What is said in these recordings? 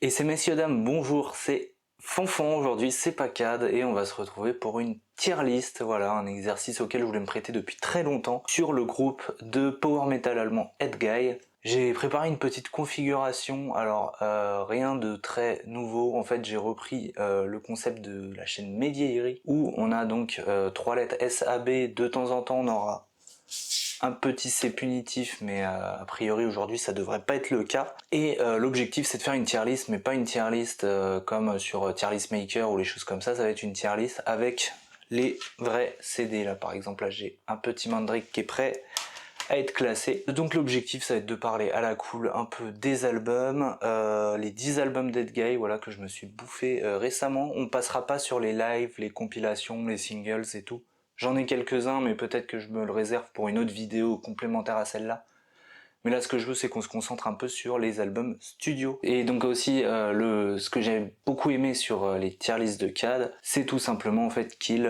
Et c'est messieurs dames, bonjour, c'est Fanfan aujourd'hui, c'est Pacad et on va se retrouver pour une tier list, voilà, un exercice auquel je voulais me prêter depuis très longtemps sur le groupe de power metal allemand Edguy. J'ai préparé une petite configuration, alors rien de très nouveau, en fait j'ai repris le concept de la chaîne Mediairi où on a donc 3 lettres SAB, de temps en temps on aura un petit C punitif, mais a priori aujourd'hui ça devrait pas être le cas. Et l'objectif c'est de faire une tier list, mais pas une tier list comme sur Tier List Maker ou les choses comme ça va être une tier list avec les vrais CD. Là par exemple, là j'ai un petit Mandrake qui est prêt à être classé. Donc l'objectif ça va être de parler à la cool un peu des albums, les 10 albums d'Edguy, voilà, que je me suis bouffé récemment. On passera pas sur les lives, les compilations, les singles et tout. J'en ai quelques-uns, mais peut-être que je me le réserve pour une autre vidéo complémentaire à celle-là. Mais là, ce que je veux, c'est qu'on se concentre un peu sur les albums studio. Et donc aussi, ce que j'ai beaucoup aimé sur les tier lists de CAD, c'est tout simplement en fait qu'il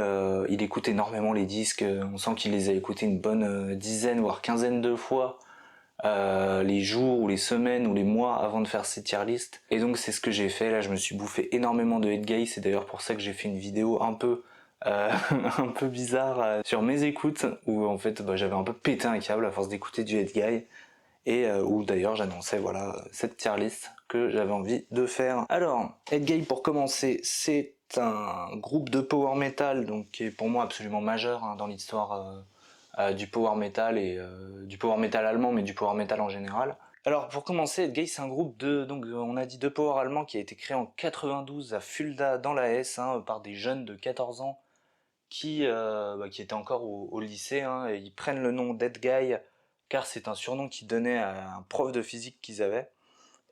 écoute énormément les disques. On sent qu'il les a écoutés une bonne dizaine, voire quinzaine de fois. Les jours ou les semaines ou les mois avant de faire ces tier lists. Et donc c'est ce que j'ai fait. Là, je me suis bouffé énormément de Edguy. C'est d'ailleurs pour ça que j'ai fait une vidéo un peu un peu bizarre sur mes écoutes où en fait j'avais un peu pété un câble à force d'écouter du Edguy et où d'ailleurs j'annonçais voilà cette tier list que j'avais envie de faire. Alors Edguy, pour commencer, c'est un groupe de power metal donc qui est pour moi absolument majeur dans l'histoire du power metal et du power metal allemand, mais du power metal en général. Alors pour commencer, Edguy c'est un groupe donc on a dit de power allemand qui a été créé en 92 à Fulda dans la Hesse par des jeunes de 14 ans qui étaient encore au lycée, et ils prennent le nom d'Edguy car c'est un surnom qu'ils donnaient à un prof de physique qu'ils avaient,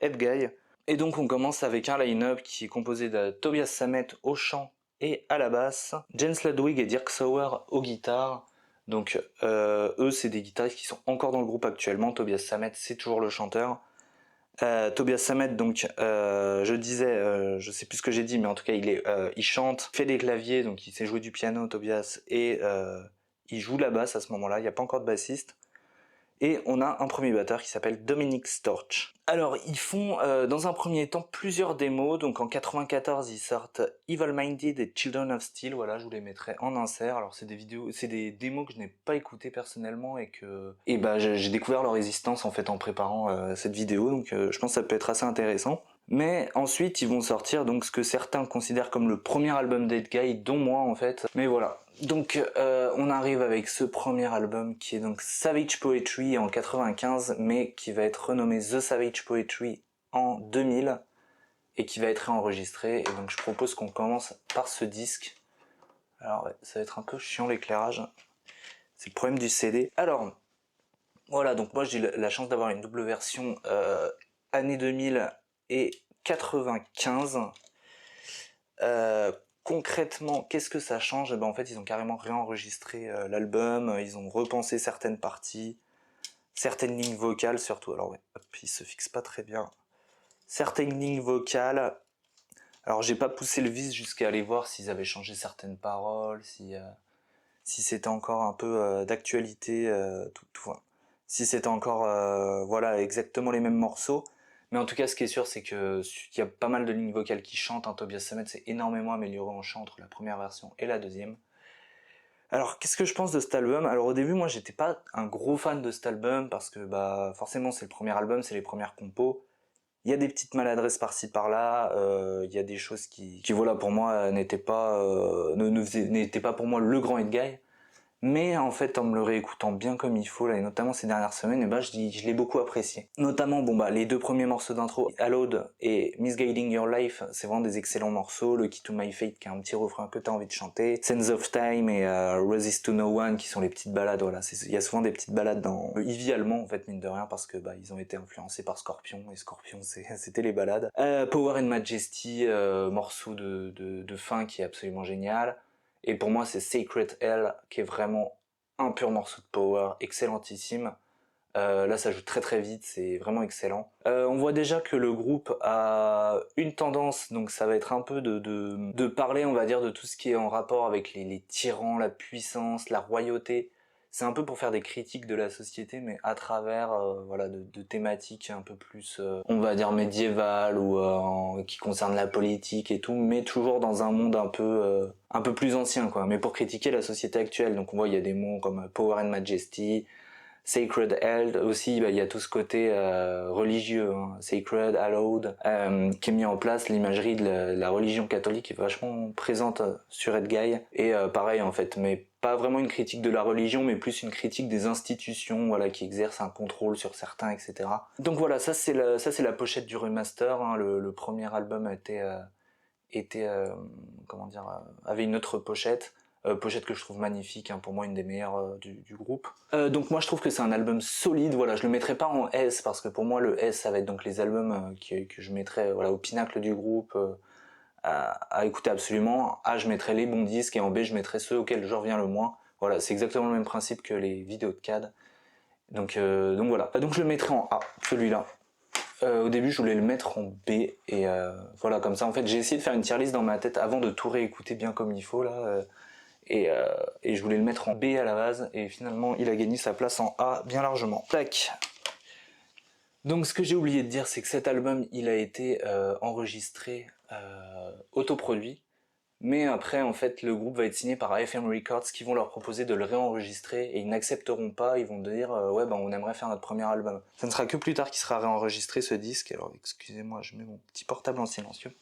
Edguy. Et donc on commence avec un line-up qui est composé de Tobias Sammet au chant et à la basse, Jens Ludwig et Dirk Sauer aux guitares. Donc eux c'est des guitaristes qui sont encore dans le groupe actuellement. Tobias Sammet c'est toujours le chanteur. Tobias Sammet, donc je disais, je sais plus ce que j'ai dit, mais en tout cas il chante, fait des claviers, donc il sait jouer du piano, Tobias, et il joue la basse à ce moment-là. Il n'y a pas encore de bassiste. Et on a un premier batteur qui s'appelle Dominic Storch. Alors ils font dans un premier temps plusieurs démos, donc en 94 ils sortent Evil Minded et Children of Steel, voilà, je vous les mettrai en insert. Alors c'est des démos que je n'ai pas écoutées personnellement et j'ai découvert leur existence en fait en préparant cette vidéo, donc je pense que ça peut être assez intéressant. Mais ensuite ils vont sortir donc ce que certains considèrent comme le premier album d'Edguy, dont moi en fait. Mais voilà. Donc on arrive avec ce premier album qui est donc Savage Poetry en 95, mais qui va être renommé The Savage Poetry en 2000 et qui va être réenregistré. Et donc je propose qu'on commence par ce disque. Alors ouais, ça va être un peu chiant l'éclairage, c'est le problème du CD. Alors voilà, donc moi j'ai la chance d'avoir une double version année 2000 et 95. Concrètement, qu'est-ce que ça change? Eh ben, en fait, ils ont carrément réenregistré l'album, ils ont repensé certaines parties, certaines lignes vocales surtout. Alors ouais, hop, il se fixe pas très bien. Certaines lignes vocales. Alors j'ai pas poussé le vis jusqu'à aller voir s'ils avaient changé certaines paroles, si c'était encore un peu d'actualité, si c'était encore voilà exactement les mêmes morceaux. Mais en tout cas, ce qui est sûr, c'est que il y a pas mal de lignes vocales qui chantent. Tobias Sammet s'est énormément amélioré en chant entre la première version et la deuxième. Alors, qu'est-ce que je pense de cet album? Alors au début, moi, j'étais pas un gros fan de cet album parce que forcément, c'est le premier album, c'est les premières compos. Il y a des petites maladresses par-ci par-là. Il y a des choses qui voilà, pour moi, n'étaient pas pour moi le grand Edguy. Mais en fait, en me le réécoutant bien comme il faut, là, et notamment ces dernières semaines, je l'ai beaucoup apprécié. Notamment, les deux premiers morceaux d'intro, Hallowed et Misguiding Your Life, c'est vraiment des excellents morceaux. Le Key to My Fate, qui a un petit refrain que t'as envie de chanter. Sense of Time et Resist to No One, qui sont les petites balades. Voilà, il y a souvent des petites balades dans le heavy allemand, en fait, mine de rien, parce que ils ont été influencés par Scorpion, et Scorpion, c'était les balades. Power and Majesty, morceau de fin qui est absolument génial. Et pour moi, c'est Sacred Hell qui est vraiment un pur morceau de power, excellentissime. Là, ça joue très très vite, c'est vraiment excellent. On voit déjà que le groupe a une tendance, donc ça va être un peu de parler, on va dire, de tout ce qui est en rapport avec les tyrans, la puissance, la royauté. c'est un peu pour faire des critiques de la société, mais à travers voilà de thématiques un peu plus, on va dire médiévales ou qui concernent la politique et tout, mais toujours dans un monde un peu plus ancien, quoi. Mais pour critiquer la société actuelle. Donc on voit il y a des mots comme Power and Majesty, Sacred Held aussi, bah, il y a tout ce côté religieux, hein, Sacred, Hallowed, qui est mis en place. L'imagerie de la religion catholique est vachement présente sur Edguy. Et pareil en fait, mais pas vraiment une critique de la religion, mais plus une critique des institutions, voilà, qui exercent un contrôle sur certains, etc. Donc voilà, ça c'est la pochette du remaster. Hein, le premier album était comment dire, avait une autre pochette. Pochette que je trouve magnifique, hein, pour moi une des meilleures du groupe. Donc moi je trouve que c'est un album solide, voilà, je le mettrai pas en S parce que pour moi le S ça va être donc les albums que je mettrai voilà, au pinacle du groupe, à écouter absolument. A je mettrai les bons disques et en B je mettrai ceux auxquels je reviens le moins. Voilà, c'est exactement le même principe que les vidéos de CAD. Donc voilà, donc je le mettrai en A, celui-là. Au début je voulais le mettre en B et voilà, comme ça en fait j'ai essayé de faire une tier list dans ma tête avant de tout réécouter bien comme il faut là. Et je voulais le mettre en B à la base et finalement il a gagné sa place en A bien largement. Tac. Donc ce que j'ai oublié de dire, c'est que cet album il a été enregistré autoproduit, mais après en fait le groupe va être signé par AFM Records qui vont leur proposer de le réenregistrer et ils n'accepteront pas, ils vont dire ouais bah on aimerait faire notre premier album. Ça ne sera que plus tard qu'il sera réenregistré ce disque, alors excusez-moi je mets mon petit portable en silencieux.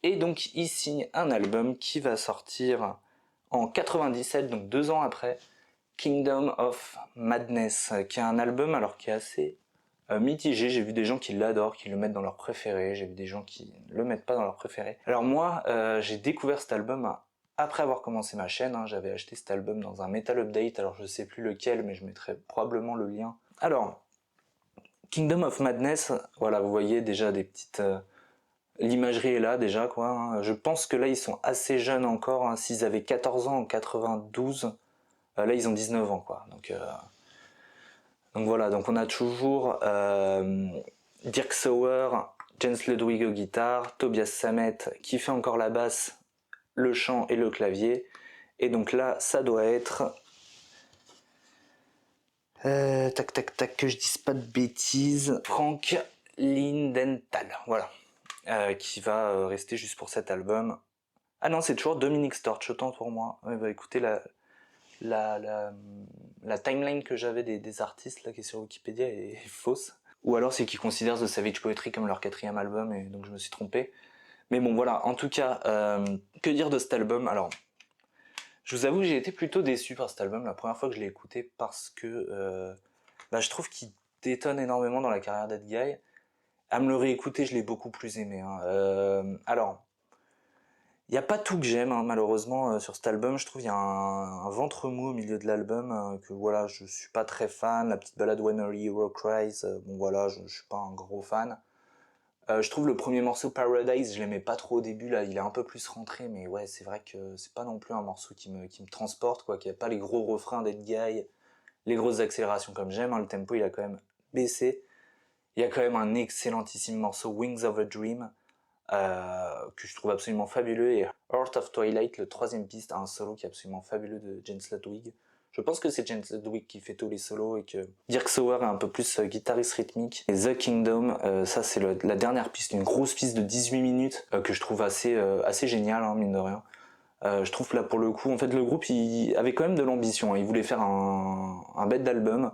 Et donc il signe un album qui va sortir en 97, donc 2 ans après, Kingdom of Madness, qui est un album alors qui est assez mitigé. J'ai vu des gens qui l'adorent, qui le mettent dans leur préféré, j'ai vu des gens qui ne le mettent pas dans leur préféré. Alors moi, j'ai découvert cet album après avoir commencé ma chaîne, hein. J'avais acheté cet album dans un Metal Update, alors je sais plus lequel, mais je mettrai probablement le lien. Alors, Kingdom of Madness, voilà, vous voyez déjà des petites... l'imagerie est là déjà, quoi, hein. Je pense que là ils sont assez jeunes encore, hein. S'ils avaient 14 ans en 92, là ils ont 19 ans, quoi. Donc voilà, donc on a toujours Dirk Sauer, Jens Ludwig au guitare, Tobias Sammet qui fait encore la basse, le chant et le clavier. Et donc là, ça doit être... tac tac tac, que je dise pas de bêtises. Frank Lindenthal, voilà. Qui va rester juste pour cet album. Ah non, c'est toujours Dominic Storch, autant pour moi. Ouais, bah écoutez, la timeline que j'avais des artistes là qui est sur Wikipédia est fausse. Ou alors c'est qu'ils considèrent The Savage Poetry comme leur 4e album et donc je me suis trompé. Mais bon voilà, en tout cas, que dire de cet album? Alors, je vous avoue que j'ai été plutôt déçu par cet album la première fois que je l'ai écouté parce que je trouve qu'il détonne énormément dans la carrière d'Edguy. À me le réécouter, je l'ai beaucoup plus aimé, hein. Alors, il n'y a pas tout que j'aime, hein, malheureusement, sur cet album. Je trouve qu'il y a un ventre mou au milieu de l'album, que voilà, je suis pas très fan. La petite balade When a Hero Cries, bon voilà, je suis pas un gros fan. Je trouve le premier morceau Paradise, je l'aimais pas trop au début, là il est un peu plus rentré, mais ouais, c'est vrai que c'est pas non plus un morceau qui me transporte, quoi, qui a pas les gros refrains d'Edguy, les grosses accélérations comme j'aime, hein, le tempo il a quand même baissé. Il y a quand même un excellentissime morceau Wings of a Dream, que je trouve absolument fabuleux, et Heart of Twilight, le 3e piste, a un solo qui est absolument fabuleux de Jens Ludwig. Je pense que c'est Jens Ludwig qui fait tous les solos et que Dirk Sauer est un peu plus guitariste rythmique. Et The Kingdom, ça c'est la dernière piste, une grosse piste de 18 minutes que je trouve assez géniale, hein, mine de rien. Je trouve que là pour le coup, en fait le groupe il avait quand même de l'ambition, hein. Il voulait faire un bête d'album.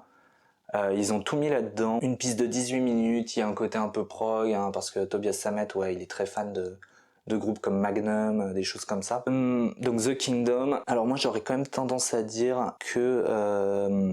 Ils ont tout mis là-dedans. Une piste de 18 minutes, il y a un côté un peu prog, hein, parce que Tobias Sammet, ouais, il est très fan de groupes comme Magnum, des choses comme ça. Donc The Kingdom. Alors moi j'aurais quand même tendance à dire que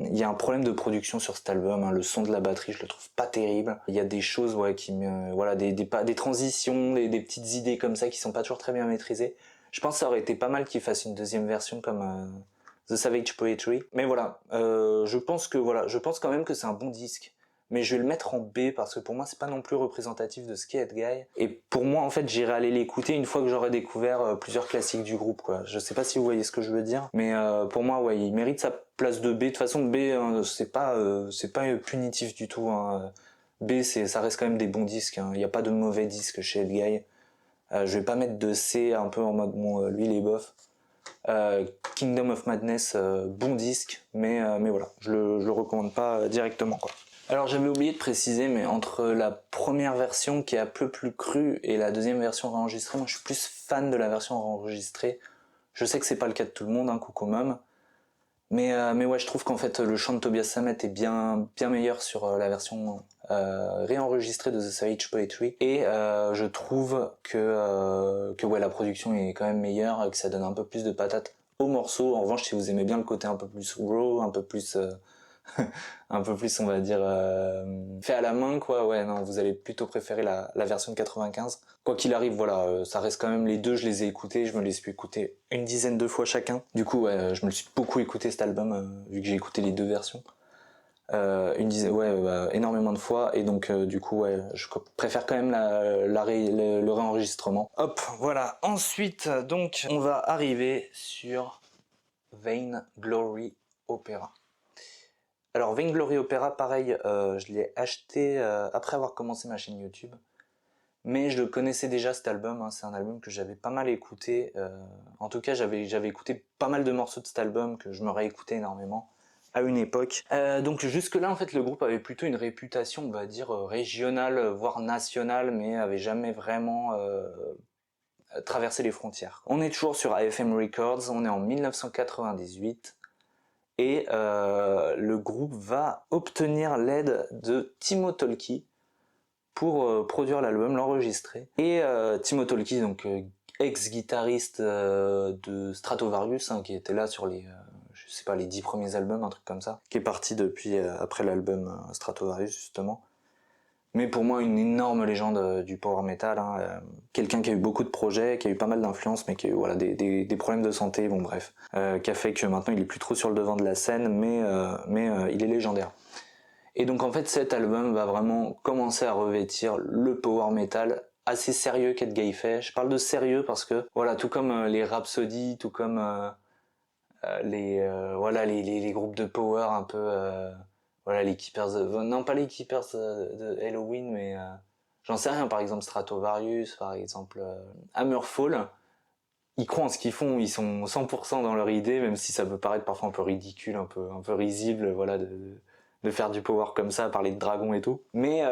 il y a un problème de production sur cet album, hein. Le son de la batterie, je le trouve pas terrible. Il y a des choses, ouais, qui me, voilà, des transitions, des petites idées comme ça qui sont pas toujours très bien maîtrisées. Je pense que ça aurait été pas mal qu'ils fassent une deuxième version comme The Savage Poetry. Mais voilà, je pense quand même que c'est un bon disque. Mais je vais le mettre en B parce que pour moi c'est pas non plus représentatif de ce qu'est Edguy. Et pour moi en fait j'irai aller l'écouter une fois que j'aurai découvert plusieurs classiques du groupe, quoi. Je sais pas si vous voyez ce que je veux dire, mais pour moi ouais, il mérite sa place de B. De toute façon B, hein, c'est pas punitif du tout, hein. B ça reste quand même des bons disques, hein. Il n'y a pas de mauvais disques chez Edguy. Je vais pas mettre de C un peu en mode bon lui il est bof. Kingdom of Madness, bon disque, mais voilà, je le recommande pas directement, quoi. Alors j'avais oublié de préciser, mais entre la première version qui est un peu plus crue et la deuxième version enregistrée, moi je suis plus fan de la version enregistrée. Je sais que c'est pas le cas de tout le monde, hein, coucou Mom. Mais ouais, je trouve qu'en fait le chant de Tobias Sammet est bien meilleur sur la version réenregistrée de The Savage Poetry. Et je trouve que ouais, la production est quand même meilleure, que ça donne un peu plus de patates au morceau. En revanche, si vous aimez bien le côté un peu plus raw, un peu plus un peu plus, on va dire, fait à la main, quoi. Ouais, non, vous allez plutôt préférer la version de 95. Quoi qu'il arrive, voilà, ça reste quand même les deux, je les ai écoutés, je me les suis écoutés une dizaine de fois chacun. Du coup, ouais, je me le suis beaucoup écouté cet album, vu que j'ai écouté les deux versions. Énormément de fois, et donc du coup, ouais, je préfère quand même le réenregistrement. Hop, voilà. Ensuite, donc, on va arriver sur Vainglory Opera. Alors Vainglory Opera, pareil, je l'ai acheté après avoir commencé ma chaîne YouTube, mais je le connaissais déjà cet album, hein, c'est un album que j'avais pas mal écouté, en tout cas j'avais écouté pas mal de morceaux de cet album que je me réécoutais énormément à une époque. Donc jusque là en fait le groupe avait plutôt une réputation, on va dire régionale, voire nationale, mais avait jamais vraiment traversé les frontières. On est toujours sur AFM Records, on est en 1998. Et le groupe va obtenir l'aide de Timo Tolkki pour produire l'album, l'enregistrer. Et Timo Tolkki, donc ex-guitariste de Stratovarius, hein, qui était là sur les, je sais pas, les 10 premiers albums, un truc comme ça, qui est parti depuis après l'album Stratovarius justement. Mais pour moi une énorme légende du power metal, hein, quelqu'un qui a eu beaucoup de projets, qui a eu pas mal d'influence, mais qui a eu voilà, des problèmes de santé, bon bref, qui a fait que maintenant il est plus trop sur le devant de la scène, mais il est légendaire. Et donc en fait cet album va vraiment commencer à revêtir le power metal assez sérieux qu'Edguy fait. Je parle de sérieux parce que voilà, tout comme les Rhapsody, tout comme les groupes de power un peu voilà, les Keepers non pas les Keepers de Halloween, mais j'en sais rien, par exemple Stratovarius, par exemple Hammerfall, ils croient en ce qu'ils font, ils sont 100% dans leur idée, même si ça peut paraître parfois un peu ridicule, un peu risible, voilà, de faire du power comme ça, parler de dragons et tout. Mais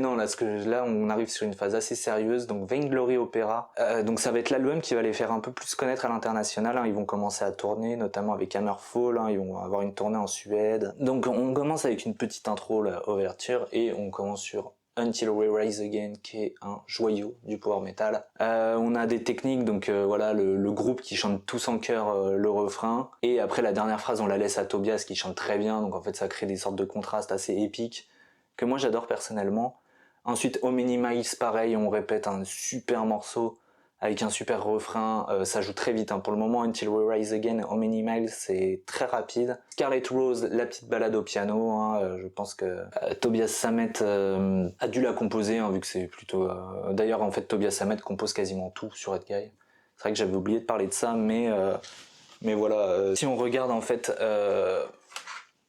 non, là on arrive sur une phase assez sérieuse, donc Vainglory Opera. Donc ça va être l'album qui va les faire un peu plus connaître à l'international, hein. Ils vont commencer à tourner, notamment avec Hammerfall, hein. Ils vont avoir une tournée en Suède. Donc on commence avec une petite intro, la ouverture, et on commence sur Until We Rise Again, qui est un joyau du power metal. On a des techniques, donc voilà, le groupe qui chante tous en chœur le refrain, et après la dernière phrase on la laisse à Tobias qui chante très bien, donc en fait ça crée des sortes de contrastes assez épiques que moi j'adore personnellement. Ensuite How Many Miles, pareil, on répète un super morceau avec un super refrain, ça joue très vite, hein. Pour le moment Until We Rise Again, How Many Miles, c'est très rapide. Scarlet Rose, la petite balade au piano, hein, je pense que Tobias Sammet a dû la composer, hein, vu que c'est plutôt... D'ailleurs en fait Tobias Sammet compose quasiment tout sur Edguy. C'est vrai que j'avais oublié de parler de ça, mais voilà, si on regarde en fait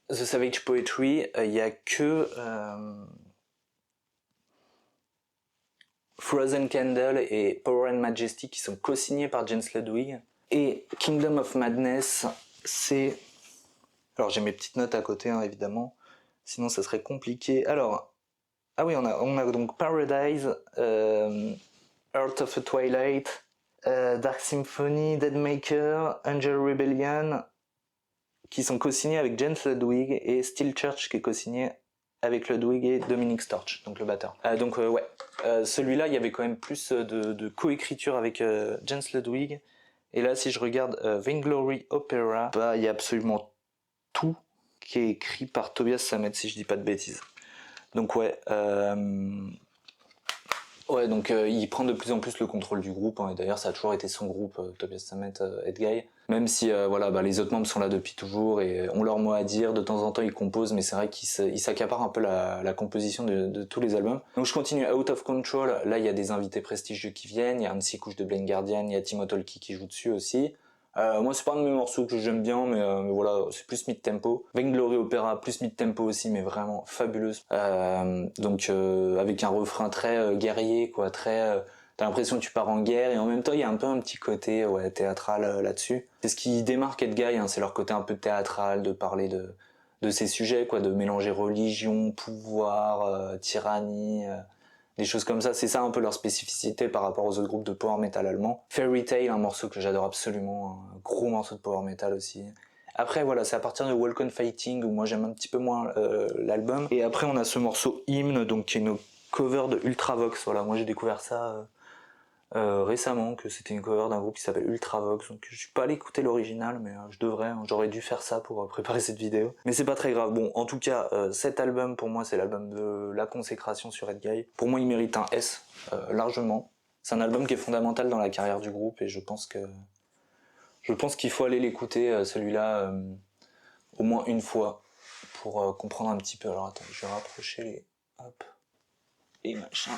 The Savage Poetry, il y a que... Frozen Candle et Power and Majesty qui sont co-signés par Jens Ludwig. Et Kingdom of Madness, c'est... Alors j'ai mes petites notes à côté, hein, évidemment, sinon ça serait compliqué. Alors, ah oui, on a donc Paradise, Heart of a Twilight, Dark Symphony, Deadmaker, Angel Rebellion, qui sont co-signés avec Jens Ludwig, et Steel Church qui est co-signé avec Ludwig et Dominic Storch, donc le batteur. Celui-là, il y avait quand même plus de coécriture avec Jens Ludwig. Et là, si je regarde Vainglory Opera, il y a absolument tout qui est écrit par Tobias Sammet, si je dis pas de bêtises. Donc ouais, donc il prend de plus en plus le contrôle du groupe, hein, et d'ailleurs ça a toujours été son groupe, Tobias Sammet, Edguy. Même si les autres membres sont là depuis toujours et ont leur mot à dire, de temps en temps ils composent, mais c'est vrai qu'ils s'accaparent un peu la composition de tous les albums. Donc je continue, Out of Control, là il y a des invités prestigieux qui viennent, il y a Hansi Couche de Blind Guardian, il y a Timo Tolkki qui joue dessus aussi. Moi c'est pas un de mes morceaux que j'aime bien, mais voilà, c'est plus mid-tempo. Vainglory Opera, plus mid-tempo aussi, mais vraiment fabuleuse. Avec un refrain très guerrier, quoi, très T'as l'impression que tu pars en guerre et en même temps il y a un peu un petit côté ouais, théâtral là-dessus. C'est ce qui démarque Ed Guy, hein, c'est leur côté un peu théâtral, de parler de ces sujets, quoi, de mélanger religion, pouvoir, tyrannie, des choses comme ça. C'est ça un peu leur spécificité par rapport aux autres groupes de power metal allemands. Fairy Tail, un morceau que j'adore absolument, un gros morceau de power metal aussi. Après voilà, c'est à partir de Walk on Fighting où moi j'aime un petit peu moins l'album. Et après on a ce morceau Hymne, donc qui est une cover de Ultravox. Voilà, moi j'ai découvert ça récemment, que c'était une cover d'un groupe qui s'appelle Ultravox, donc je suis pas allé écouter l'original, mais je devrais, hein, j'aurais dû faire ça pour préparer cette vidéo. Mais c'est pas très grave. Bon, en tout cas, cet album pour moi c'est l'album de la consécration sur Ed Guy. Pour moi il mérite un S, largement. C'est un album qui est fondamental dans la carrière du groupe et je pense qu'il faut aller l'écouter, celui-là, au moins une fois, pour comprendre un petit peu. Alors attends, je vais rapprocher les... Hop. Et machin.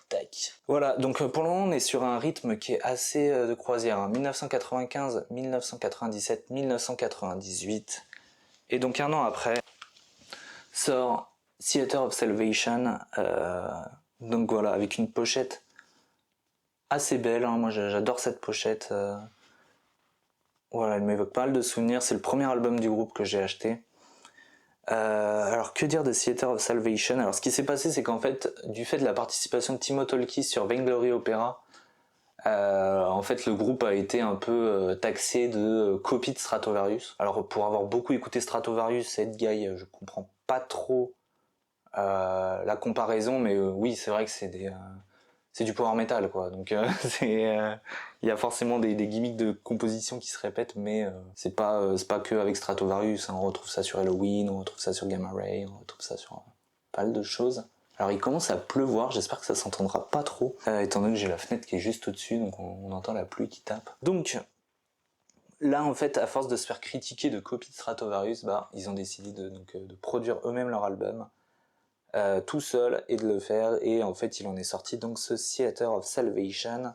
Tac. Voilà, donc pour le moment on est sur un rythme qui est assez de croisière, hein. 1995, 1997, 1998. Et donc un an après, sort Theater of Salvation, donc voilà, avec une pochette assez belle, hein. Moi j'adore cette pochette. Voilà, elle m'évoque pas mal de souvenirs, c'est le premier album du groupe que j'ai acheté. Alors que dire de Theater of Salvation? Alors ce qui s'est passé c'est qu'en fait, du fait de la participation de Timo Tolkki sur Vainglory Opera, en fait le groupe a été un peu taxé de copie de Stratovarius. Alors pour avoir beaucoup écouté Stratovarius et Ed Guy, je comprends pas trop la comparaison, mais oui c'est vrai que c'est du power metal quoi, donc il y a forcément des gimmicks de composition qui se répètent, mais c'est pas que avec Stratovarius, hein. On retrouve ça sur Halloween, on retrouve ça sur Gamma Ray, on retrouve ça sur pas mal de choses. Alors il commence à pleuvoir, j'espère que ça s'entendra pas trop, étant donné que j'ai la fenêtre qui est juste au-dessus, donc on entend la pluie qui tape. Donc là en fait, à force de se faire critiquer de copies de Stratovarius, bah ils ont décidé de produire eux-mêmes leur album. Tout seul et de le faire, et en fait il en est sorti donc ce Theater of Salvation.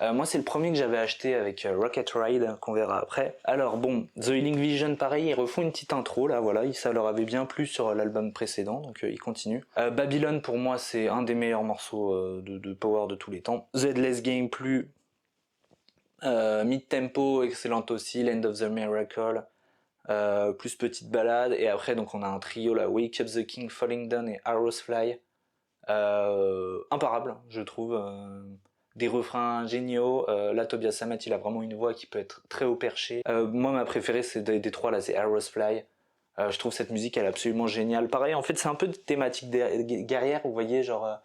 Moi c'est le premier que j'avais acheté avec Rocket Ride, qu'on verra après. Alors bon, The Healing Vision pareil, ils refont une petite intro là, voilà, ça leur avait bien plu sur l'album précédent, donc ils continuent. Babylon pour moi c'est un des meilleurs morceaux de power de tous les temps. The Headless Game plus mid-tempo, excellent aussi, Land of the Miracle. Plus petite balade, et après donc on a un trio là, Wake Up the King, Falling Down et Arrows Fly, imparable je trouve, des refrains géniaux. Là Tobias Sammet il a vraiment une voix qui peut être très haut perché. Moi ma préférée c'est des trois là, c'est Arrows Fly. Je trouve cette musique elle est absolument géniale. Pareil en fait c'est un peu de thématique guerrière, vous voyez, genre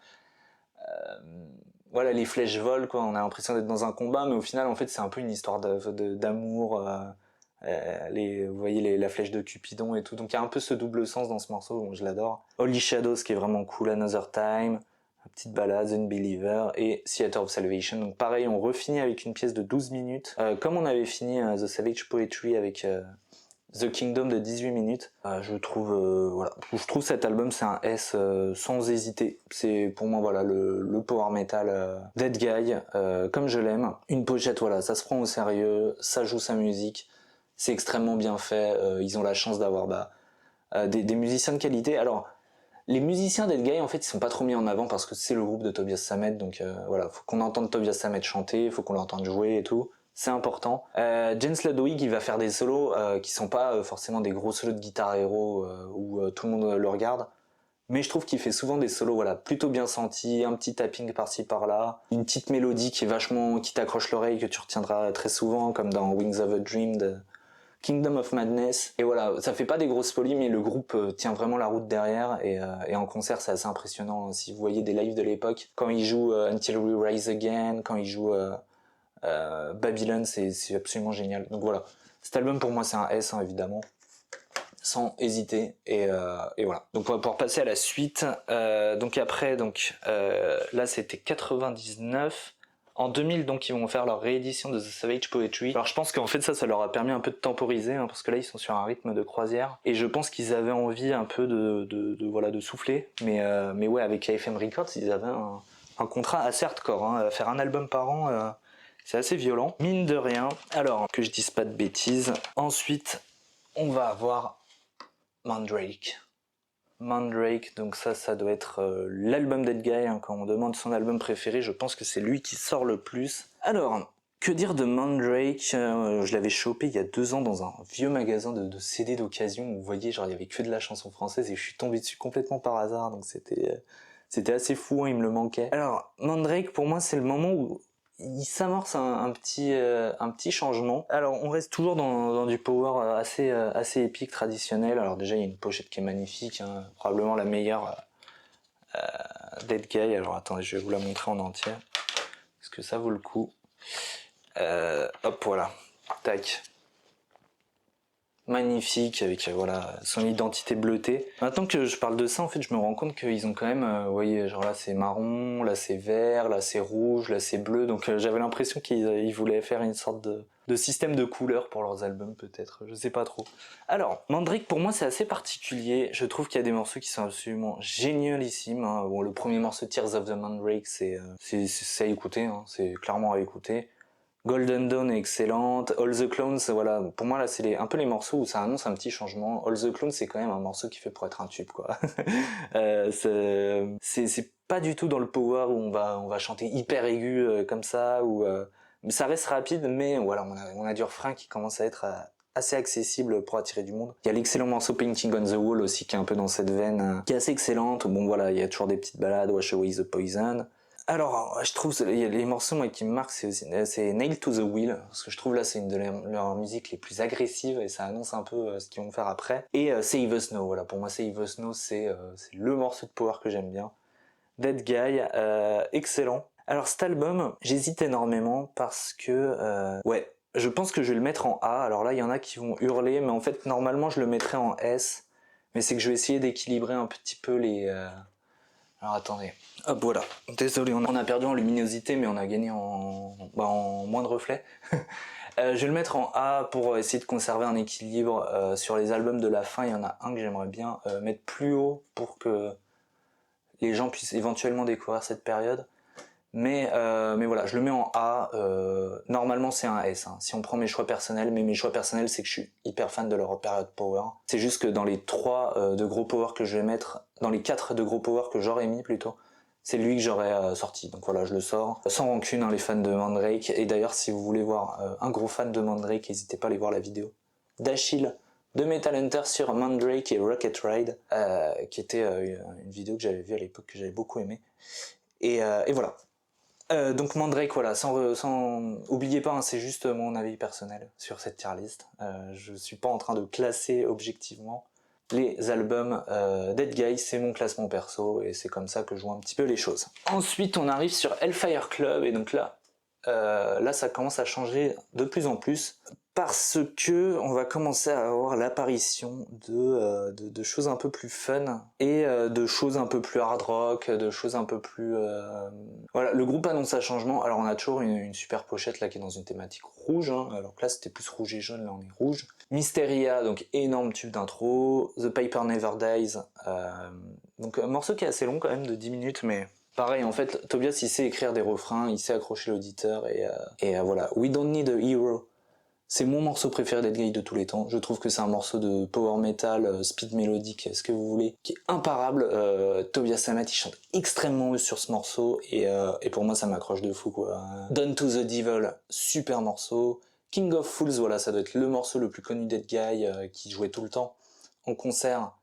voilà, les flèches volent quoi, on a l'impression d'être dans un combat, mais au final en fait c'est un peu une histoire d'amour. Vous voyez la flèche de Cupidon et tout, donc il y a un peu ce double sens dans ce morceau, bon, je l'adore. Holy Shadows qui est vraiment cool, Another Time, une petite balade, The Unbeliever, et Theater of Salvation. Donc pareil, on refinit avec une pièce de 12 minutes, comme on avait fini The Savage Poetry avec The Kingdom de 18 minutes. Je trouve voilà, je trouve cet album c'est un S sans hésiter. C'est pour moi voilà le power metal d'Ed Guy, comme je l'aime. Une pochette, voilà, ça se prend au sérieux, ça joue sa musique. C'est extrêmement bien fait, ils ont la chance d'avoir des musiciens de qualité. Alors, les musiciens d'Ed Guy, en fait, ils sont pas trop mis en avant parce que c'est le groupe de Tobias Sammet, donc voilà, faut qu'on entende Tobias Sammet chanter, faut qu'on l'entende jouer et tout, c'est important. Jens Ludwig, il va faire des solos qui sont pas forcément des gros solos de guitare héros où tout le monde le regarde, mais je trouve qu'il fait souvent des solos voilà, plutôt bien sentis, un petit tapping par-ci par-là, une petite mélodie qui t'accroche l'oreille, que tu retiendras très souvent, comme dans Wings of a Dream de Kingdom of Madness. Et voilà, ça fait pas des grosses folies, mais le groupe tient vraiment la route derrière, et en concert c'est assez impressionnant. Si vous voyez des lives de l'époque, quand ils jouent Until We Rise Again, quand ils jouent Babylon, c'est absolument génial. Donc voilà, cet album pour moi c'est un S, hein, évidemment, sans hésiter, et voilà. Donc pour passer à la suite, donc après, là c'était 99. En 2000, donc, ils vont faire leur réédition de The Savage Poetry. Alors, je pense qu'en fait, ça leur a permis un peu de temporiser, hein, parce que là, ils sont sur un rythme de croisière. Et je pense qu'ils avaient envie un peu de souffler. Mais ouais, avec AFM Records, ils avaient un contrat assez hardcore, hein. Faire un album par an, c'est assez violent. Mine de rien. Alors, que je dise pas de bêtises. Ensuite, on va avoir Mandrake. Mandrake, donc ça doit être l'album Dead Guy, hein. Quand on demande son album préféré, je pense que c'est lui qui sort le plus. Alors, que dire de Mandrake? Je l'avais chopé il y a 2 ans dans un vieux magasin de CD d'occasion, où vous voyez, genre il y avait que de la chanson française, et je suis tombé dessus complètement par hasard, donc c'était assez fou, hein, il me le manquait. Alors, Mandrake, pour moi, c'est le moment où il s'amorce un petit changement. Alors, on reste toujours dans du power assez épique, traditionnel. Alors déjà, il y a une pochette qui est magnifique, hein, probablement la meilleure Dead Guy. Alors attendez, je vais vous la montrer en entière. Est-ce que ça vaut le coup? Hop, voilà. Tac. Magnifique, avec voilà son identité bleutée. Maintenant que je parle de ça, en fait, je me rends compte qu'ils ont quand même, vous voyez, genre là c'est marron, là c'est vert, là c'est rouge, là c'est bleu. Donc j'avais l'impression qu'ils voulaient faire une sorte de système de couleurs pour leurs albums, peut-être, je sais pas trop. Alors, Mandrake pour moi c'est assez particulier. Je trouve qu'il y a des morceaux qui sont absolument génialissimes, hein. Bon, le premier morceau Tears of the Mandrake, c'est à écouter, hein. C'est clairement à écouter. Golden Dawn est excellente, All the Clones, voilà, pour moi là c'est un peu les morceaux où ça annonce un petit changement. All the Clones c'est quand même un morceau qui fait pour être un tube, quoi. C'est pas du tout dans le power où on va chanter hyper aigu comme ça, ça reste rapide, mais voilà, on a du refrain qui commence à être assez accessible pour attirer du monde. Il y a l'excellent morceau Painting on the Wall aussi qui est un peu dans cette veine, qui est assez excellente. Bon voilà, il y a toujours des petites balades, Wash Away the Poison. Alors, je trouve les morceaux moi qui me marquent, c'est Nail to the Wheel, parce que je trouve là c'est une de leurs musiques les plus agressives et ça annonce un peu ce qu'ils vont faire après. Et Save Us Now, voilà, pour moi Save Us Now c'est le morceau de power que j'aime bien. Dead Guy, excellent. Alors cet album, j'hésite énormément parce que, ouais, je pense que je vais le mettre en A. Alors là, il y en a qui vont hurler, mais en fait normalement je le mettrais en S, mais c'est que je vais essayer d'équilibrer un petit peu les... Alors attendez, hop voilà, désolé, on a perdu en luminosité mais on a gagné en moins de reflets. Je vais le mettre en A pour essayer de conserver un équilibre. Sur les albums de la fin, il y en a un que j'aimerais bien mettre plus haut pour que les gens puissent éventuellement découvrir cette période. Mais voilà, je le mets en A, normalement c'est un S, hein, si on prend mes choix personnels, mais mes choix personnels c'est que je suis hyper fan de leur période power. C'est juste que dans les 3 de gros power que je vais mettre, dans les 4 de gros power que j'aurais mis plutôt, c'est lui que j'aurais sorti, donc voilà, je le sors. Sans rancune, hein, les fans de Mandrake, et d'ailleurs si vous voulez voir un gros fan de Mandrake, n'hésitez pas à aller voir la vidéo d'Achille de Metal Hunter sur Mandrake et Rocket Ride, qui était une vidéo que j'avais vue à l'époque, que j'avais beaucoup aimé. Et voilà. Donc Mandrake, voilà, oubliez pas, hein, c'est juste mon avis personnel sur cette tier list. Je suis pas en train de classer objectivement les albums Dead Guy, c'est mon classement perso et c'est comme ça que je vois un petit peu les choses. Ensuite, on arrive sur Hellfire Club et donc là ça commence à changer de plus en plus parce que on va commencer à avoir l'apparition de choses un peu plus fun et de choses un peu plus hard rock, de choses un peu plus... Voilà, le groupe annonce un changement. Alors on a toujours une super pochette là qui est dans une thématique rouge, hein. Alors que là c'était plus rouge et jaune, là on est rouge. Mysteria, donc énorme tube d'intro. The Piper Never Dies, donc un morceau qui est assez long quand même, de 10 minutes, mais... Pareil, en fait, Tobias, il sait écrire des refrains, il sait accrocher l'auditeur, et voilà. We Don't Need a Hero. C'est mon morceau préféré d'Ed Guy de tous les temps. Je trouve que c'est un morceau de power metal, speed mélodique, ce que vous voulez, qui est imparable. Tobias Sammet, il chante extrêmement haut sur ce morceau, et pour moi, ça m'accroche de fou, quoi. Done to the Devil, super morceau. King of Fools, voilà, ça doit être le morceau le plus connu d'Ed Guy, qui jouait tout le temps en concert.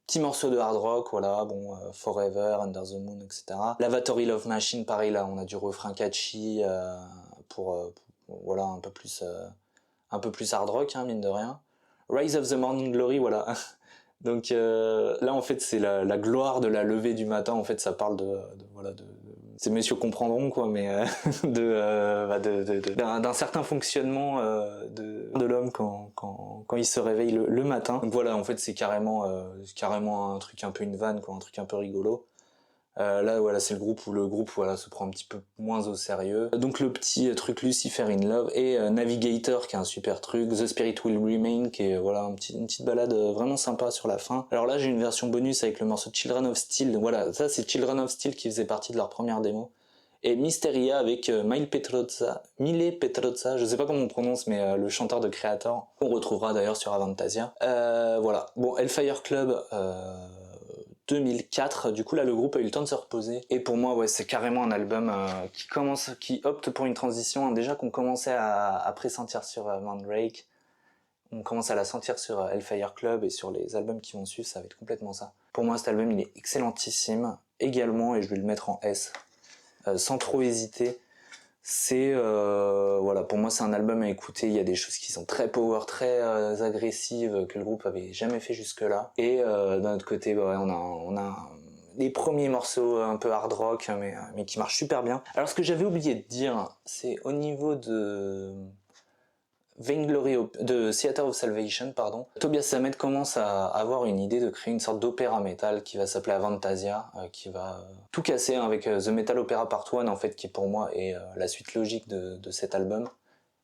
Petit morceau de hard rock, voilà, bon, Forever, Under the Moon, etc. Lavatory Love Machine, pareil, là, on a du refrain catchy pour voilà, un peu plus hard rock, hein, mine de rien. Rise of the Morning Glory, voilà. Donc là, en fait, c'est la gloire de la levée du matin. En fait, ça parle voilà, ces messieurs comprendront, quoi, mais d'un certain fonctionnement de l'homme quand il se réveille le matin. Donc voilà, en fait, c'est carrément un truc un peu une vanne, quoi, un truc un peu rigolo. Là voilà, c'est le groupe où voilà, se prend un petit peu moins au sérieux. Donc le petit truc Lucifer in Love et Navigator qui est un super truc, The Spirit Will Remain qui est voilà une petite balade vraiment sympa sur la fin. Alors là j'ai une version bonus avec le morceau Children of Steel. Voilà, ça c'est Children of Steel qui faisait partie de leur première démo. Et Mysteria avec Mile Petrozza, je sais pas comment on prononce, mais le chanteur de Creator, qu'on retrouvera d'ailleurs sur Avantasia. Voilà, bon, Hellfire Club, 2004. Du coup là le groupe a eu le temps de se reposer. Et pour moi ouais c'est carrément un album qui opte pour une transition, hein. Déjà qu'on commençait à pressentir sur Mandrake, on commence à la sentir sur Hellfire Club et sur les albums qui vont suivre, ça va être complètement ça. Pour moi cet album il est excellentissime également et je vais le mettre en S. Sans trop hésiter. C'est voilà, pour moi c'est un album à écouter. Il y a des choses qui sont très power, très agressives que le groupe avait jamais fait jusque là. Et d'un autre côté, ouais, on a des premiers morceaux un peu hard rock, mais qui marchent super bien. Alors ce que j'avais oublié de dire, c'est au niveau de Vainglory de Theater of Salvation, pardon. Tobias Sammet commence à avoir une idée de créer une sorte d'opéra metal qui va s'appeler Avantasia, qui va tout casser avec The Metal Opera Part 1 en fait, qui pour moi est la suite logique de cet album.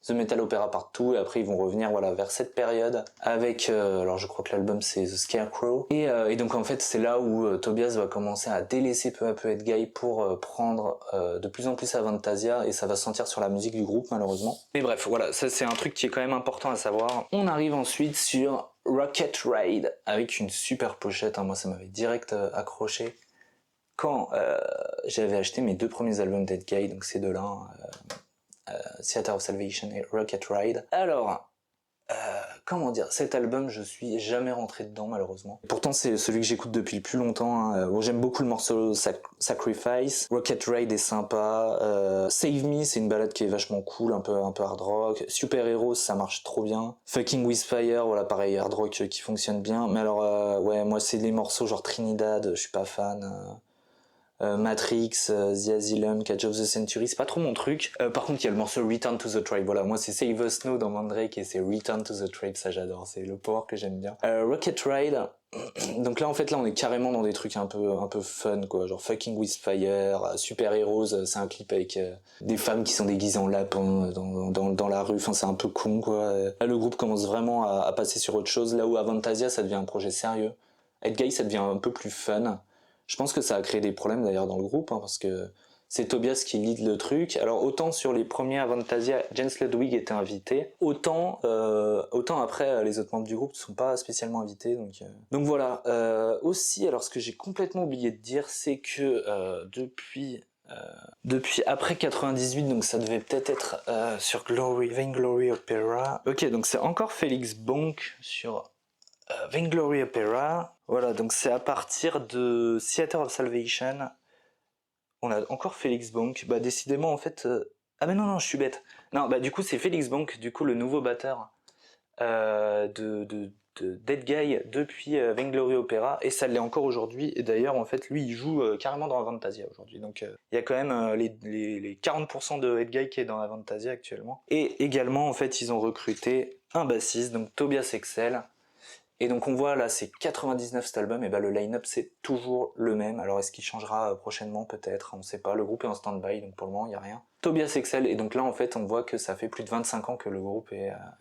The Metal Opera Part 2 et après ils vont revenir voilà vers cette période avec alors je crois que l'album c'est The Scarecrow et donc en fait c'est là où Tobias va commencer à délaisser peu à peu Edguy pour prendre de plus en plus Avantasia et ça va se sentir sur la musique du groupe malheureusement. Mais bref voilà, ça c'est un truc qui est quand même important à savoir. On arrive ensuite sur Rocket Ride avec une super pochette, hein. Moi ça m'avait direct accroché quand j'avais acheté mes deux premiers albums d'Edguy, donc ces deux-là, Theater of Salvation et Rocket Ride. Alors, comment dire, cet album, je suis jamais rentré dedans malheureusement. Pourtant, c'est celui que j'écoute depuis le plus longtemps, hein. Bon, j'aime beaucoup le morceau Sacrifice. Rocket Ride est sympa. Save Me, c'est une balade qui est vachement cool, un peu hard rock. Super Heroes, ça marche trop bien. Fucking With Fire, voilà, pareil, hard rock qui fonctionne bien. Mais alors, ouais, moi, c'est des morceaux genre Trinidad, je suis pas fan. Matrix, The Asylum, Catch of the Century, c'est pas trop mon truc. Par contre, il y a le morceau Return to the Tribe. Voilà, moi c'est Save Us Now dans Mandrake et c'est Return to the Tribe, ça j'adore, c'est le power que j'aime bien. Rocket Ride, donc là en fait là on est carrément dans des trucs un peu fun quoi, genre Fucking With Fire, Super Heroes, c'est un clip avec des femmes qui sont déguisées en lapin dans la rue, enfin c'est un peu con quoi. Là le groupe commence vraiment à passer sur autre chose, là où Avantasia ça devient un projet sérieux. Edguy ça devient un peu plus fun. Je pense que ça a créé des problèmes d'ailleurs dans le groupe, hein, parce que c'est Tobias qui lead le truc. Alors autant sur les premiers Avantasia, Jens Ludwig était invité, autant après les autres membres du groupe ne sont pas spécialement invités. Donc voilà. Aussi, alors ce que j'ai complètement oublié de dire, c'est que depuis après 98, donc ça devait peut-être être sur Vainglory Opera. Ok, donc c'est encore Félix Bonk sur Vainglory Opera. Voilà, donc c'est à partir de Theater of Salvation. On a encore Félix Bonk. Bah décidément en fait... Ah mais non, je suis bête. Non, bah du coup c'est Félix Bonk, du coup le nouveau batteur de Edguy depuis Vainglory Opera, et ça l'est encore aujourd'hui. Et d'ailleurs en fait lui il joue carrément dans Avantasia aujourd'hui. Donc il y a quand même les 40% de Edguy qui est dans Avantasia actuellement. Et également en fait ils ont recruté un bassiste, donc Tobias Excel. Et donc on voit là c'est 99 cet album, et bah le line-up c'est toujours le même. Alors est-ce qu'il changera prochainement peut-être, on sait pas, le groupe est en stand-by donc pour le moment il n'y a rien. Tobias Excel, et donc là en fait on voit que ça fait plus de 25 ans que le groupe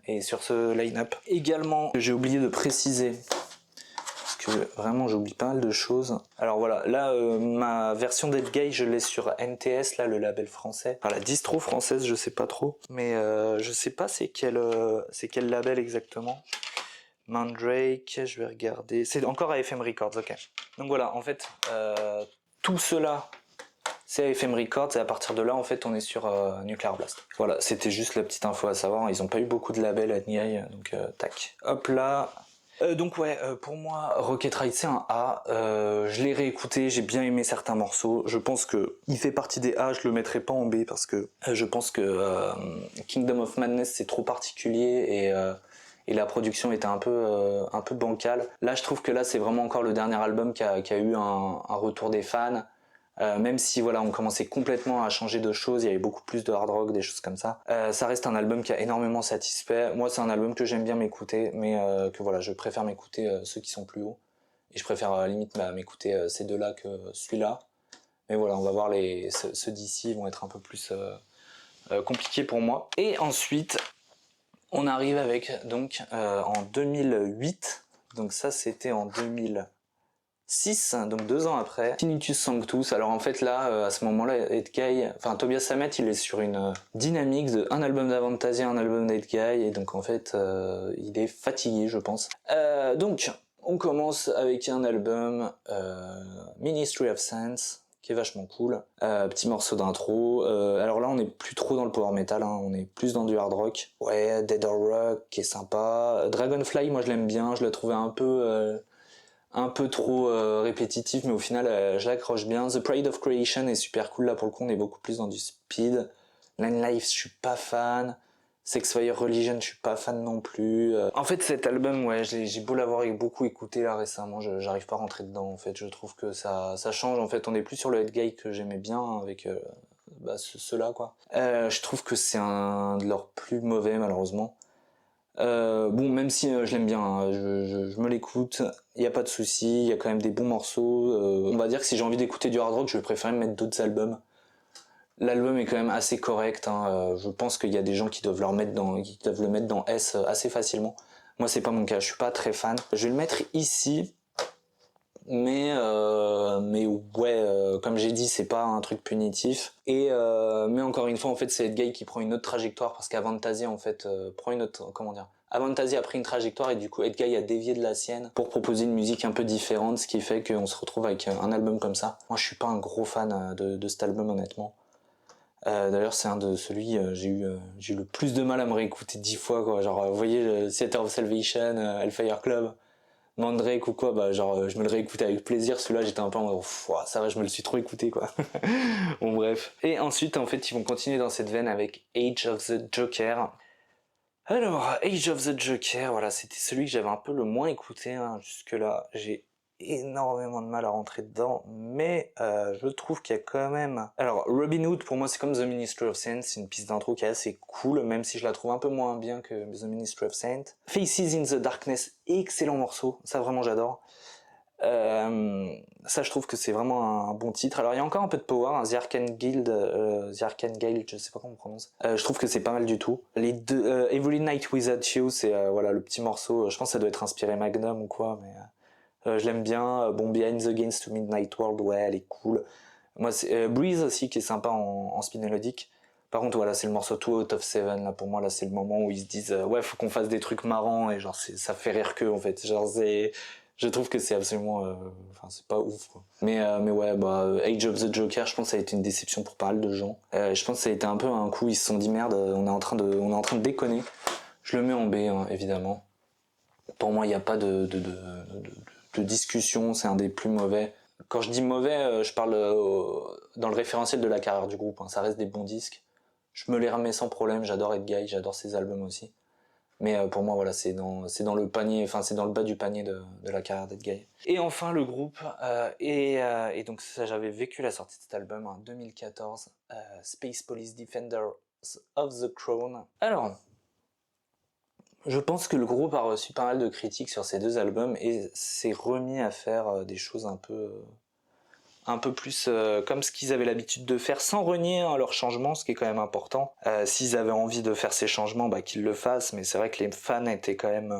est sur ce line-up. Également, j'ai oublié de préciser, parce que vraiment j'oublie pas mal de choses. Alors voilà, là ma version d'Edguy je l'ai sur NTS, là le label français, enfin la distro française je sais pas trop, mais je sais pas c'est quel label exactement. Mandrake, je vais regarder, c'est encore à FM Records, ok. Donc voilà, en fait, tout cela, c'est à FM Records, et à partir de là, en fait, on est sur Nuclear Blast. Voilà, c'était juste la petite info à savoir, ils n'ont pas eu beaucoup de labels à Edguy, donc tac. Hop là. Donc ouais, pour moi, Rocket Ride c'est un A, je l'ai réécouté, j'ai bien aimé certains morceaux, je pense que il fait partie des A, je le mettrai pas en B, parce que je pense que Kingdom of Madness c'est trop particulier, et la production était un peu bancale. Là je trouve que là c'est vraiment encore le dernier album qui a eu un retour des fans, même si voilà on commençait complètement à changer de choses, il y avait beaucoup plus de hard rock, des choses comme ça. Ça reste un album qui a énormément satisfait. Moi c'est un album que j'aime bien m'écouter, mais que voilà je préfère m'écouter ceux qui sont plus hauts. Et je préfère limite m'écouter ces deux-là que celui-là. Mais voilà, on va voir ceux d'ici vont être un peu plus compliqués pour moi. Et ensuite, on arrive avec donc en 2008, donc ça c'était en 2006, donc 2 ans après, Tinnitus Sanctus. Alors en fait là, à ce moment-là, Tobias Sammet il est sur une dynamique de un album d'Avantasia, un album d'Edguy, et donc en fait il est fatigué je pense. Donc On commence avec un album Ministry of Sense, qui est vachement cool. Petit morceau d'intro. Alors là, on n'est plus trop dans le power metal, hein, on est plus dans du hard rock. Ouais, Dead or Rock, qui est sympa. Dragonfly, moi je l'aime bien, je l'ai trouvé un peu trop répétitif, mais au final, je l'accroche bien. The Pride of Creation est super cool, là pour le coup, on est beaucoup plus dans du speed. Nine Lives, je suis pas fan. Sexfire Religion, je suis pas fan non plus. En fait, cet album, ouais, j'ai beau l'avoir beaucoup écouté là récemment, j'arrive pas à rentrer dedans. En fait, je trouve que ça change. En fait, on est plus sur le headguy que j'aimais bien avec ceux-là, quoi. Je trouve que c'est un de leurs plus mauvais, malheureusement. Bon, même si je l'aime bien, hein, je me l'écoute, il y a pas de souci, il y a quand même des bons morceaux. On va dire que si j'ai envie d'écouter du hard rock, je vais préférer me mettre d'autres albums. L'album est quand même assez correct, hein. Je pense qu'il y a des gens qui doivent le mettre dans S assez facilement. Moi c'est pas mon cas, je suis pas très fan. Je vais le mettre ici, mais ouais, comme j'ai dit, c'est pas un truc punitif. Mais encore une fois, en fait, c'est Edguy qui prend une autre trajectoire parce qu'Avantasia en fait prend une autre, comment dire. Avantasia a pris une trajectoire et du coup Edguy a dévié de la sienne pour proposer une musique un peu différente, ce qui fait qu'on se retrouve avec un album comme ça. Moi je suis pas un gros fan de cet album honnêtement. D'ailleurs c'est un de celui j'ai eu le plus de mal à me réécouter 10 fois quoi. Genre vous voyez Theater of Salvation, Hellfire Club, Mandrake ou quoi, bah genre je me le réécoutais avec plaisir. Celui-là j'étais un peu en mode ça va, je me le suis trop écouté quoi. Bon bref. Et ensuite en fait ils vont continuer dans cette veine avec Age of the Joker. Alors Age of the Joker, voilà, c'était celui que j'avais un peu le moins écouté hein, jusque là. J'ai énormément de mal à rentrer dedans, mais je trouve qu'il y a quand même... Alors Robin Hood pour moi c'est comme The Ministry of Saint, c'est une piste d'intro qui est assez cool, même si je la trouve un peu moins bien que The Ministry of Saint. Faces in the Darkness, excellent morceau, ça vraiment j'adore. Ça je trouve que c'est vraiment un bon titre. Alors il y a encore un peu de power, hein, The Arcane Guild, je sais pas comment on prononce. Je trouve que c'est pas mal du tout. Les deux, Every Night Without You, c'est voilà le petit morceau. Je pense que ça doit être inspiré Magnum ou quoi, mais je l'aime bien. Bon, Behind the Gains to Midnight World, ouais, elle est cool. Moi, c'est Breeze aussi qui est sympa en speed mélodique. Par contre, voilà, c'est le morceau 2 out of 7, là, pour moi, là, c'est le moment où ils se disent, ouais, faut qu'on fasse des trucs marrants, et genre, ça fait rire qu'eux, en fait. Genre, je trouve que c'est absolument, enfin, c'est pas ouf, quoi. Mais ouais, Age of the Joker, je pense que ça a été une déception pour pas mal de gens. Je pense que ça a été un peu un coup, ils se sont dit, merde, on est en train de déconner. Je le mets en B, hein, évidemment. Pour moi, il n'y a pas de discussion, c'est un des plus mauvais. Quand je dis mauvais, je parle dans le référentiel de la carrière du groupe, hein. Ça reste des bons disques. Je me les remets sans problème, j'adore Edguy, j'adore ses albums aussi. Mais pour moi, voilà, c'est dans le panier, enfin c'est dans le bas du panier de la carrière d'Edguy. Et enfin le groupe, et donc ça, j'avais vécu la sortie de cet album en 2014, Space Police Defenders of the Crown. Alors, je pense que le groupe a reçu pas mal de critiques sur ces deux albums et s'est remis à faire des choses un peu plus comme ce qu'ils avaient l'habitude de faire, sans renier hein, leurs changements, ce qui est quand même important. S'ils avaient envie de faire ces changements, qu'ils le fassent, mais c'est vrai que les fans étaient quand même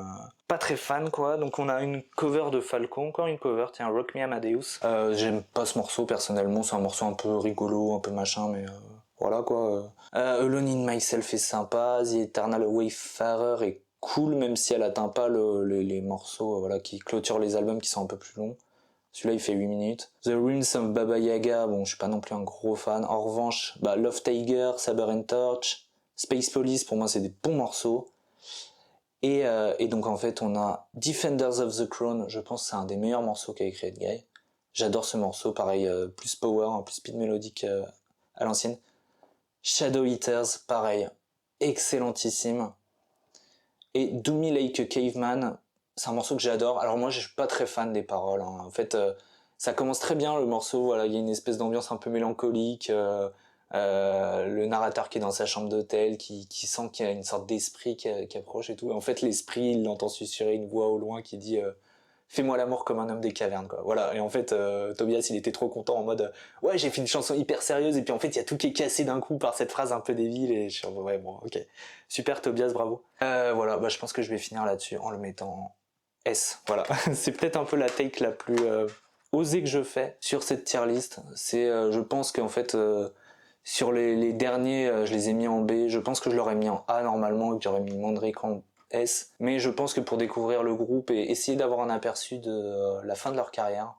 pas très fans, quoi. Donc on a une cover de Falcon, encore une cover, tiens, Rock Me Amadeus. J'aime pas ce morceau personnellement, c'est un morceau un peu rigolo, un peu machin, mais voilà quoi. Alone in Myself est sympa, The Eternal Wayfarer est cool, même si elle atteint pas les morceaux voilà, qui clôturent les albums qui sont un peu plus longs. Celui-là il fait 8 minutes. The Ruins of Baba Yaga, bon je suis pas non plus un gros fan. En revanche, Love Tiger, Saber and Torch, Space Police pour moi c'est des bons morceaux. Et donc en fait on a Defenders of the Crown, je pense que c'est un des meilleurs morceaux qu'a écrit Edguy. J'adore ce morceau, pareil, plus power, plus speed mélodique à l'ancienne. Shadow Eaters, pareil, excellentissime. Et Do Me Like a Caveman, c'est un morceau que j'adore. Alors moi je suis pas très fan des paroles, hein. En fait ça commence très bien le morceau, voilà, il y a une espèce d'ambiance un peu mélancolique, le narrateur qui est dans sa chambre d'hôtel, qui sent qu'il y a une sorte d'esprit qui approche et tout. Et en fait l'esprit il entend susurrer une voix au loin qui dit fais-moi l'amour comme un homme des cavernes, quoi. Voilà. Et en fait, Tobias, il était trop content en mode, ouais, j'ai fait une chanson hyper sérieuse, et puis en fait, il y a tout qui est cassé d'un coup par cette phrase un peu débile, et je suis en mode, ouais, bon, ok. Super, Tobias, bravo. Voilà, je pense que je vais finir là-dessus en le mettant en S. Voilà. C'est peut-être un peu la take la plus osée que je fais sur cette tier list. C'est, je pense qu'en fait, sur les derniers, je les ai mis en B. Je pense que je l'aurais mis en A normalement, et que j'aurais mis Mandrake en S, mais je pense que pour découvrir le groupe et essayer d'avoir un aperçu de la fin de leur carrière,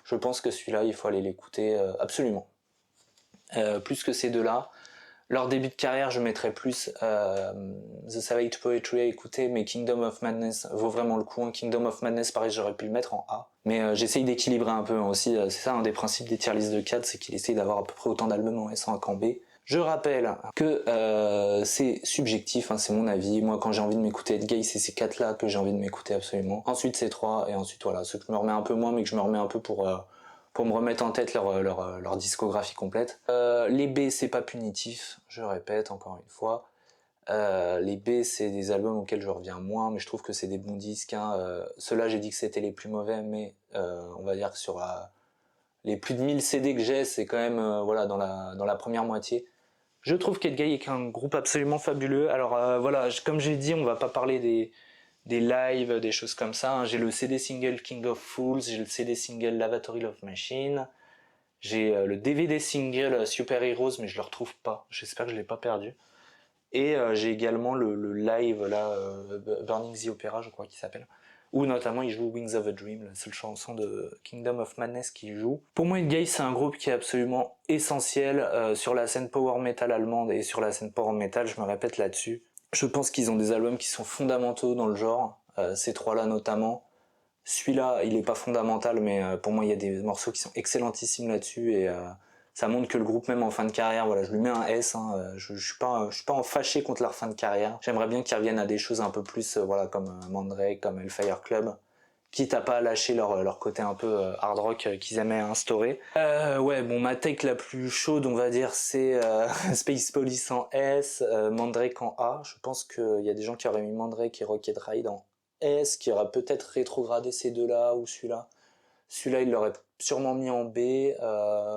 je pense que celui-là, il faut aller l'écouter absolument. Plus que ces deux-là, leur début de carrière, je mettrais plus The Savage Poetry à écouter, mais Kingdom of Madness vaut vraiment le coup. Kingdom of Madness, pareil, j'aurais pu le mettre en A. Mais j'essaye d'équilibrer un peu aussi. C'est ça un des principes des tier lists de 4, c'est qu'il essaye d'avoir à peu près autant d'albums en S en A qu'en B. Je rappelle que c'est subjectif, hein, c'est mon avis. Moi, quand j'ai envie de m'écouter Ed Guy, c'est ces 4-là que j'ai envie de m'écouter absolument. Ensuite, c'est 3, et ensuite, voilà, ceux que je me remets un peu moins, mais que je me remets un peu pour me remettre en tête leur discographie complète. Les B, c'est pas punitif, je répète encore une fois. Les B, c'est des albums auxquels je reviens moins, mais je trouve que c'est des bons disques. Hein. Ceux-là, j'ai dit que c'était les plus mauvais, mais on va dire que sur les plus de 1000 CD que j'ai, c'est quand même voilà, dans la première moitié. Je trouve qu'Ed Guy est un groupe absolument fabuleux. Alors voilà, comme j'ai dit, on va pas parler des lives, des choses comme ça. Hein. J'ai le CD single King of Fools, j'ai le CD single Lavatory Love Machine, j'ai le DVD single Super Heroes, mais je le retrouve pas. J'espère que je l'ai pas perdu. Et j'ai également le live là, Burning the Opera, je crois qu'il s'appelle, où notamment il joue Wings of a Dream, la seule chanson de Kingdom of Madness qu'il joue. Pour moi, Ed Guy, c'est un groupe qui est absolument essentiel sur la scène power metal allemande et sur la scène power metal, je me répète là-dessus. Je pense qu'ils ont des albums qui sont fondamentaux dans le genre, ces trois-là notamment. Celui-là, il est pas fondamental, mais pour moi, il y a des morceaux qui sont excellentissimes là-dessus et ça montre que le groupe, même en fin de carrière, voilà, je lui mets un S. Hein, je suis pas en fâché contre leur fin de carrière. J'aimerais bien qu'ils reviennent à des choses un peu plus, voilà, comme Mandrake, comme Hellfire Club, quitte à pas lâcher leur côté un peu hard rock qu'ils aimaient instaurer. Ouais, bon, ma take la plus chaude, on va dire, c'est Space Police en S, Mandrake en A. Je pense qu'il y a des gens qui auraient mis Mandrake et Rocket Ride en S, qui auraient peut-être rétrogradé ces deux-là ou celui-là. Celui-là, il l'aurait sûrement mis en B.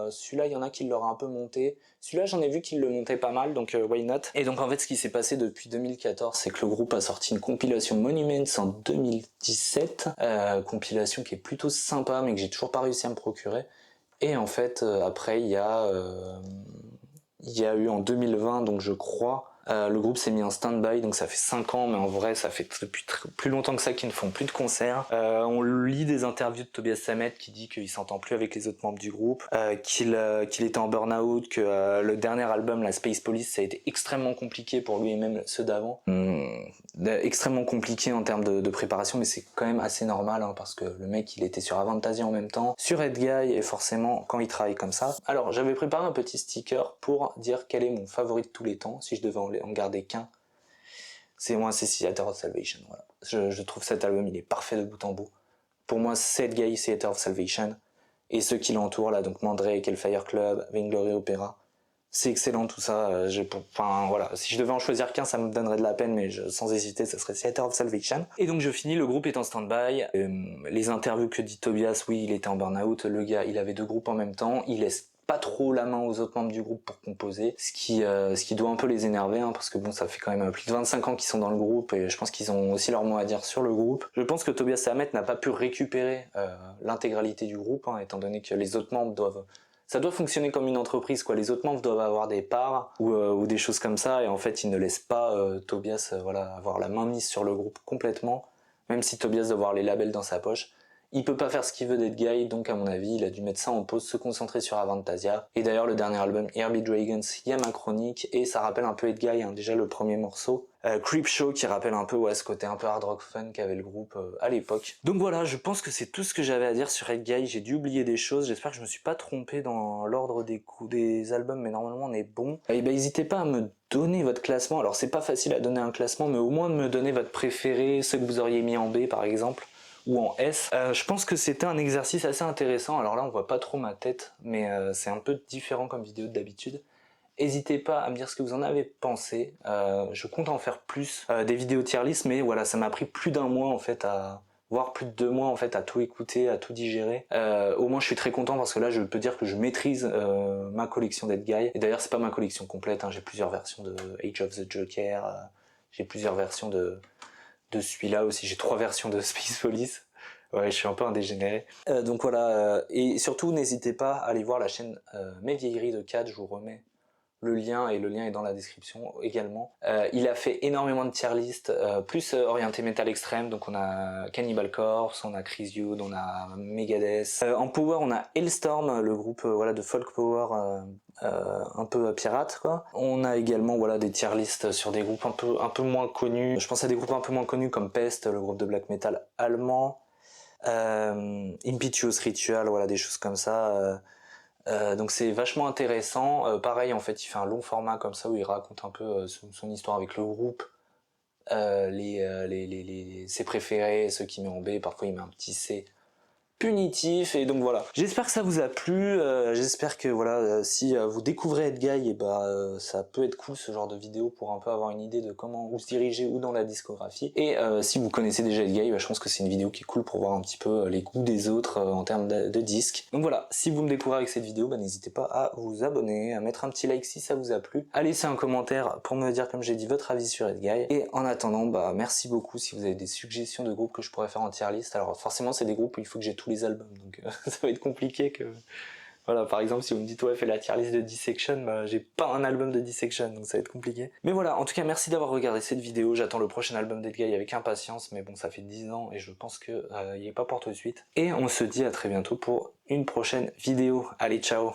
Celui-là, il y en a qui l'auraient un peu monté. Celui-là, j'en ai vu qu'il le montait pas mal, donc why not. Et donc en fait, ce qui s'est passé depuis 2014, c'est que le groupe a sorti une compilation Monuments en 2017. Compilation qui est plutôt sympa, mais que j'ai toujours pas réussi à me procurer. Et en fait, après, il y a eu en 2020, donc je crois, le groupe s'est mis en stand-by, donc ça fait 5 ans, mais en vrai ça fait depuis plus longtemps que ça qu'ils ne font plus de concerts. On lit des interviews de Tobias Sammet qui dit qu'il s'entend plus avec les autres membres du groupe, qu'il était en burn-out, que le dernier album, la Space Police, ça a été extrêmement compliqué pour lui et même ceux d'avant. Extrêmement compliqué en termes de préparation, mais c'est quand même assez normal, hein, parce que le mec il était sur Avantasia en même temps, sur Ed Guy, et forcément quand il travaille comme ça. Alors j'avais préparé un petit sticker pour dire quel est mon favori de tous les temps, si je devais en garder qu'un. C'est moi, c'est Theater of Salvation, voilà. Je trouve cet album, il est parfait de bout en bout. Pour moi, c'est Ed Guy, c'est Theater of Salvation, et ceux qui l'entourent là, donc Mandrake, Hellfire Club, Vainglory Opera, c'est excellent tout ça. Enfin voilà, si je devais en choisir qu'un, ça me donnerait de la peine, mais sans hésiter, ça serait Theater of Salvation. Et donc je finis, le groupe est en stand-by. Les interviews que dit Tobias, oui, il était en burn-out, le gars, il avait 2 groupes en même temps, il laisse pas trop la main aux autres membres du groupe pour composer, ce qui doit un peu les énerver, hein, parce que bon, ça fait quand même plus de 25 ans qu'ils sont dans le groupe, et je pense qu'ils ont aussi leur mot à dire sur le groupe. Je pense que Tobias Sammet n'a pas pu récupérer l'intégralité du groupe, hein, étant donné que les autres membres ça doit fonctionner comme une entreprise, quoi. Les autres membres doivent avoir des parts ou des choses comme ça, et en fait, ils ne laissent pas Tobias voilà, avoir la main mise sur le groupe complètement, même si Tobias doit avoir les labels dans sa poche. Il peut pas faire ce qu'il veut d'Ed Guy, donc à mon avis, il a dû mettre ça en pause, se concentrer sur Avantasia. Et d'ailleurs, le dernier album, Herbie Dragons, il y a ma chronique, et ça rappelle un peu Ed Guy, hein, déjà le premier morceau. Creepshow qui rappelle un peu ce côté un peu hard rock fun qu'avait le groupe à l'époque. Donc voilà, je pense que c'est tout ce que j'avais à dire sur Ed Guy. J'ai dû oublier des choses, j'espère que je me suis pas trompé dans l'ordre des albums, mais normalement on est bon. Et ben n'hésitez pas à me donner votre classement. Alors c'est pas facile à donner un classement, mais au moins de me donner votre préféré, ceux que vous auriez mis en B par exemple, ou en S. Je pense que c'était un exercice assez intéressant. Alors là on voit pas trop ma tête, mais c'est un peu différent comme vidéo d'habitude. N'hésitez pas à me dire ce que vous en avez pensé. Je compte en faire plus des vidéos tier list, mais voilà, ça m'a pris plus d'1 mois en fait voire plus de 2 mois en fait à tout écouter, à tout digérer. Au moins je suis très content parce que là je peux dire que je maîtrise ma collection d'Ed Guy. Et d'ailleurs c'est pas ma collection complète, hein. J'ai plusieurs versions de Age of the Joker, j'ai plusieurs versions de celui-là aussi, j'ai 3 versions de Space Police. Ouais, je suis un peu un dégénéré. Donc voilà, et surtout n'hésitez pas à aller voir la chaîne Mes Vieilleries de 4, je vous remets le lien, et le lien est dans la description également. Il a fait énormément de tier list, plus orienté metal extrême, donc on a Cannibal Corpse, on a Chris Youth, on a Megadeth. En power on a Hellstorm, le groupe voilà, de folk power un peu pirate quoi. On a également voilà, des tier list sur des groupes un peu moins connus. Je pense à des groupes un peu moins connus comme Pest, le groupe de black metal allemand. Impetuous Ritual, voilà, des choses comme ça. Donc c'est vachement intéressant. Pareil, en fait, il fait un long format comme ça où il raconte un peu son histoire avec le groupe, ses préférés, ceux qu'il met en B, parfois il met un petit C punitif, et donc voilà. J'espère que ça vous a plu, j'espère que voilà, si vous découvrez Edguy, et bah ça peut être cool ce genre de vidéo pour un peu avoir une idée de comment où se diriger ou dans la discographie. Et si vous connaissez déjà Edguy, bah, je pense que c'est une vidéo qui est cool pour voir un petit peu les goûts des autres en termes de disques. Donc voilà, si vous me découvrez avec cette vidéo, bah, n'hésitez pas à vous abonner, à mettre un petit like si ça vous a plu, à laisser un commentaire pour me dire, comme j'ai dit, votre avis sur Edguy. Et en attendant, bah merci beaucoup. Si vous avez des suggestions de groupes que je pourrais faire en tier list, alors forcément c'est des groupes où il faut que j'ai tous les albums, donc ça va être compliqué que... Voilà, par exemple, si vous me dites ouais, fais la tier list de Dissection, bah j'ai pas un album de Dissection, donc ça va être compliqué. Mais voilà, en tout cas, merci d'avoir regardé cette vidéo. J'attends le prochain album d'Edguy avec impatience, mais bon, ça fait 10 ans et je pense que il est pas pour tout de suite. Et on se dit à très bientôt pour une prochaine vidéo. Allez, ciao!